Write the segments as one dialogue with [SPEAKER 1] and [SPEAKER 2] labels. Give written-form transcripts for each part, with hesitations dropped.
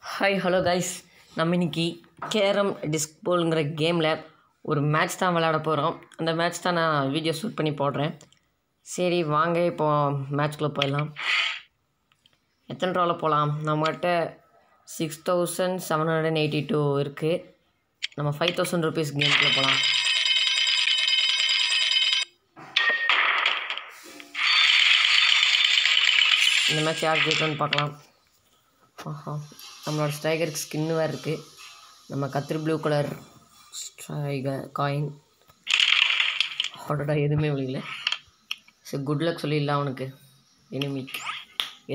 [SPEAKER 1] Hi hello guys, நம்ம இன்னைக்கு carrom disk போலுங்கிற கேமில் ஒரு மேட்ச் தான் விளையாட போகிறோம். அந்த மேட்ச் தான் நான் வீடியோ ஷூட் பண்ணி போடுறேன். சரி வாங்க இப்போது மேட்ச்குள்ளே போயிடலாம். எத்தனை ரூபாவில் போகலாம்? நம்மகிட்ட 6782 இருக்குது. நம்ம 5000 ருபீஸ் கேமுக்குள்ளே போகலாம். இந்த மேட்ச் யார் ஜெயிக்கணும்னு பார்க்கலாம். நம்மளோட ஸ்ட்ரைக்கருக்கு ஸ்கின்னு வேறு இருக்குது. நம்ம கத்திரி ப்ளூ கலர் ஸ்ட்ரைக்கர் காயின் அவரோட எதுவுமே விளையல. சரி குட் லக் சொல்லிடலாம் அவனுக்கு. எனிமி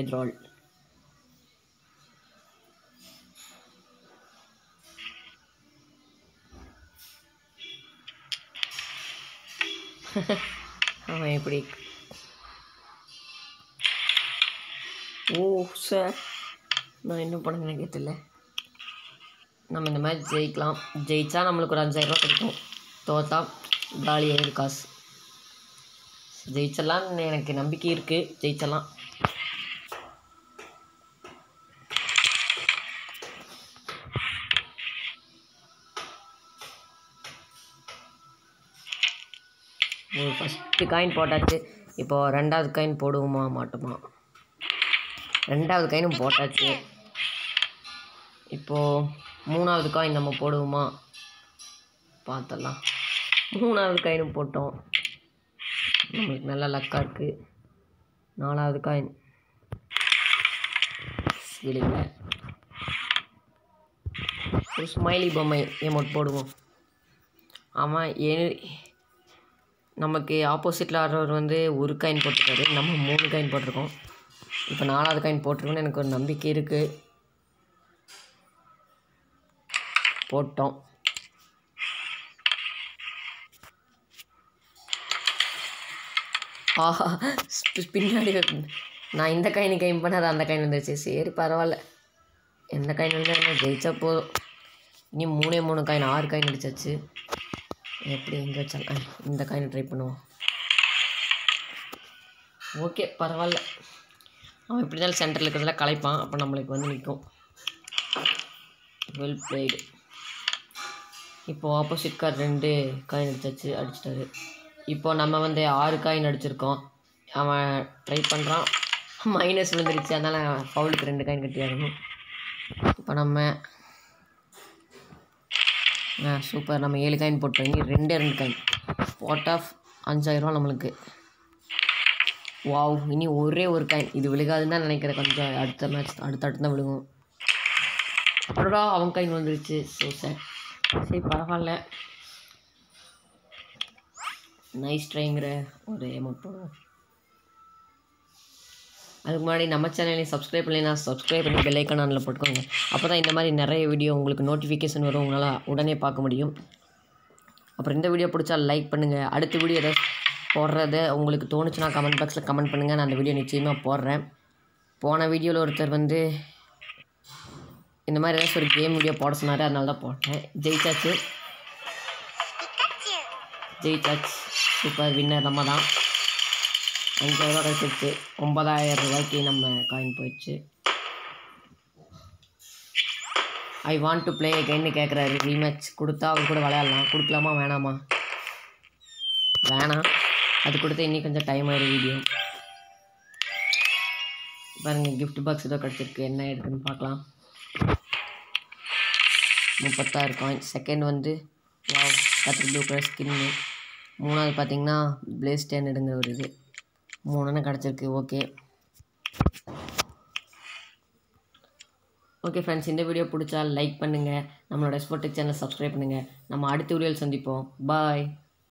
[SPEAKER 1] எதிரால் அவன் எப்படி சார் நான் என்ன பண்ணுங்க எனக்கு தெரியல. நம்ம இந்த மேட்ச் ஜெயிக்கலாம். ஜெயிச்சா நம்மளுக்கு ஒரு 5000 ரூபா கிடைக்கும். தோத்தா காலியாக காசு. ஜெயிச்சலான்னு எனக்கு நம்பிக்கை இருக்குது. ஜெயிச்சலாம். ஃபஸ்ட்டு காயின் போட்டாச்சு. இப்போது ரெண்டாவது காயின் போடுவோமா மாட்டோமா? ரெண்டாவது காயினும் போட்டாச்சு. இப்போது மூணாவது காயின் நம்ம போடுவோமா பார்த்தலாம். மூணாவது காயினும் போட்டோம். நம்மளுக்கு நல்ல லக்காக இருக்குது. நாலாவது காயின் விழுங்க. ஒரு ஸ்மைலி பொம்மை எமௌண்ட் போடுவோம். ஆமாம், நமக்கு ஆப்போசிட்டில் ஆடுறவர் வந்து ஒரு காயின் போட்டிருக்காரு. நம்ம 3 காயின் போட்டிருக்கோம். இப்போ 4வது காயின் போட்டிருக்கோன்னு எனக்கு ஒரு நம்பிக்கை இருக்குது. போட்டோம். ஆஹா, பின்னாடி நான் இந்த காயின் கைம் பண்ணாத அந்த காயின் வந்துருச்சு. சரி பரவாயில்ல, எந்த காயின் வந்து என்ன ஜெயிச்சா போதும். இனி 3 காயின் 6 காயின் அடிச்சாச்சு. எப்படி எங்கே வச்சாங்க? இந்த காயின் ட்ரை பண்ணுவோம். ஓகே பரவாயில்ல. அவன் எப்படி இருந்தாலும் சென்டரில் இருக்கிறதெல்லாம் கலைப்பான். அப்போ நம்மளுக்கு வந்து நிற்கும். Well blade. இப்போது ஆப்போசிட் கார் 2 காயின் அடிச்சிட்டாரு. இப்போது நம்ம வந்து 6 காயின் அடிச்சிருக்கோம். அவன் ட்ரை பண்ணுறான். மைனஸ் விழுந்துருச்சு. அதனால் ஃபவுலுக்கு 2 காயின் கட்டி ஆகணும். இப்போ நம்ம சூப்பர். நம்ம 7 காயின் போட்டோம். இனி 2 காயின் போட்டால் 5000 ரூபா நம்மளுக்கு. வாவ், இனி ஒரே ஒரு காயின். இது விழுகாதுன்னு தான் நினைக்கிறேன். கொஞ்சம் அடுத்த மேட்ச் அடுத்து தான் விழுகும். அப்புறடா அவன் காயின் வந்துருச்சு. ஸோ சார் சரி பரவாயில்ல. நைஸ் ட்ரைங்கிற ஒரு அமௌண்ட் போடுவோம். அதுக்கு முன்னாடி நம்ம சேனலையும் சப்ஸ்கிரைப் பண்ணலைன்னா சப்ஸ்கிரைப் பண்ணி பெல் ஐக்கான் ஆனில் போட்டுக்கோங்க. அப்போ தான் இந்த மாதிரி நிறைய வீடியோ உங்களுக்கு நோட்டிஃபிகேஷன் வரும். உங்களால் உடனே பார்க்க முடியும். அப்புறம் இந்த வீடியோ பிடிச்சா லைக் பண்ணுங்கள். அடுத்த வீடியோ ஏதாவது போடுறத உங்களுக்கு தோணுச்சுன்னா கமெண்ட் பாக்ஸில் கமெண்ட் பண்ணுங்கள். நான் அந்த வீடியோ நிச்சயமாக போடுறேன். போன வீடியோவில் ஒருத்தர் வந்து இந்த மாதிரி ஏதாச்சும் ஒரு கேம் வீடியோ போட சொன்னார். அதனால தான் போட்டேன். ஜெயிச்சாச்சு. சூப்பர் வின்னர் நம்ம தான். 5000 ரூபா கிடச்சிருச்சு. 9000 ரூபாய்க்கு நம்ம காயின் போயிடுச்சு. ஐ வாண்ட் டு ப்ளே அகைன்னு கேட்குறாரு. ரீமேட்ச் கொடுத்தா அவர் கூட விளையாடலாம். கொடுக்கலாமா வேணாமா? வேணாம். அது கொடுத்து இன்னும் கொஞ்சம் டைம் ஆயிடும் வீடியோ. பாருங்கள், கிஃப்ட் பாக்ஸ் ஏதோ கிடச்சிருக்கு. என்ன எடுக்குன்னு பார்க்கலாம். 36 காயின். செகண்ட் வந்து கத்திரி ப்ளூ கலர் ஸ்கின்னு. மூணாவது பார்த்தீங்கன்னா பிளேஸ் ஸ்டாண்டர்டுங்க ஒரு இது. 3 கிடச்சிருக்கு. ஓகே ஃப்ரெண்ட்ஸ், இந்த வீடியோ பிடிச்சா லைக் பண்ணுங்கள். நம்மளோட ஸ்போர்டெக் சேனல் சப்ஸ்கிரைப் பண்ணுங்கள். நம்ம அடுத்த வீடியோவில் சந்திப்போம். பாய்.